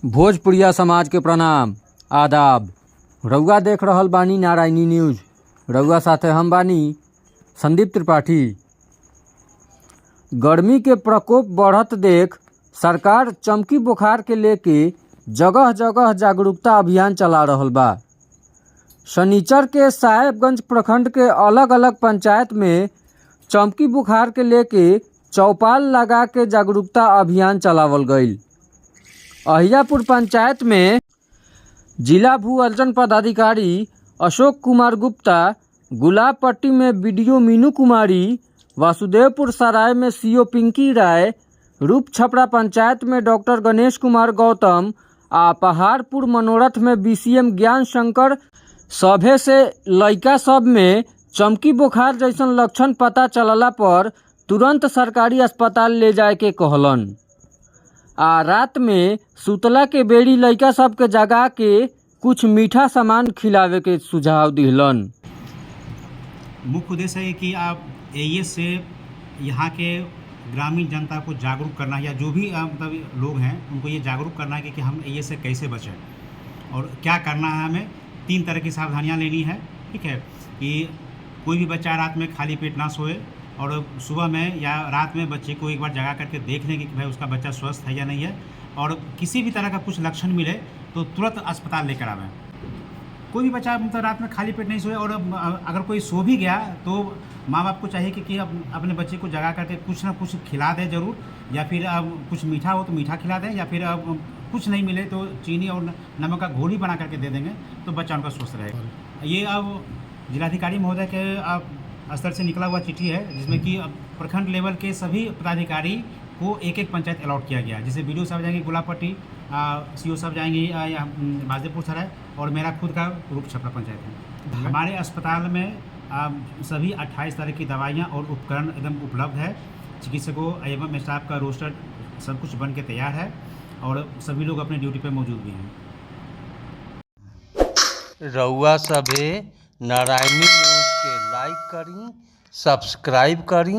भोजपुरिया समाज के प्रणाम आदाब। रउआ देख रहल बानी नारायणी न्यूज। रउआ साथे हम बानी संदीप त्रिपाठी। गर्मी के प्रकोप बढ़त देख सरकार चमकी बुखार के लेके जगह जगह जागरूकता अभियान चला रहल बा। शनिचर के साहेबगंज प्रखंड के अलग अलग पंचायत में चमकी बुखार के लेके चौपाल लगा के जागरूकता अभियान चलावल गईल। अहियापुर पंचायत में जिला भू अर्जन पदाधिकारी अशोक कुमार गुप्ता, गुलाब पट्टी में बीडीओ मीनू कुमारी, वासुदेवपुर सराय में सीओ पिंकी राय, रूप छपरा पंचायत में डॉक्टर गणेश कुमार गौतम आ पहाड़पुर मनोरथ में बीसीएम ज्ञान शंकर सभे से लइका सब में चमकी बुखार जैसन लक्षण पता चलला पर तुरंत सरकारी अस्पताल ले जाए के कहलन। आ रात में सुतला के बेड़ी लइका सब के जगा के कुछ मीठा सामान खिलावे के सुझाव दिहलन। मुख्य उद्देश्य है कि आप एईएस से यहाँ के ग्रामीण जनता को जागरूक करना है, या जो भी मतलब लोग हैं उनको ये जागरूक करना है कि हम एईएस से कैसे बचें और क्या करना है। हमें 3 तरह की सावधानियाँ लेनी है। ठीक है कि कोई भी बच्चा रात में खाली पेट ना सोए, और सुबह में या रात में बच्चे को एक बार जगा करके देख लें कि भाई उसका बच्चा स्वस्थ है या नहीं है, और किसी भी तरह का कुछ लक्षण मिले तो तुरंत अस्पताल लेकर आवें। कोई भी बच्चा मतलब रात में खाली पेट नहीं सोए, और अगर कोई सो भी गया तो माँ बाप को चाहिए कि अपने बच्चे को जगा करके कुछ ना कुछ खिला दें ज़रूर, या फिर कुछ मीठा हो तो मीठा खिला दें, या फिर कुछ नहीं मिले तो चीनी और नमक का घोल ही बना करके दे देंगे तो बच्चा उनका स्वस्थ रहेगा। ये अब जिलाधिकारी महोदय के स्तर से निकला हुआ चिट्ठी है, जिसमें कि प्रखंड लेवल के सभी पदाधिकारी को एक एक पंचायत अलॉट किया गया है। जैसे बीडीओ साहब जाएंगे गुलाबपट्टी, सीओ साहब जाएंगे वासुदेवपुर सराय, और मेरा खुद का रूप छपरा पंचायत है। हमारे अस्पताल में सभी 28 तरह की दवाइयाँ और उपकरण एकदम उपलब्ध है। चिकित्सकों एवं स्टाफ का रोस्टर सब कुछ बन के तैयार है, और सभी लोग अपने ड्यूटी पे मौजूद भी हैं। रउआ सभे नारायणी न्यूज के लाइक करी, सब्सक्राइब करी।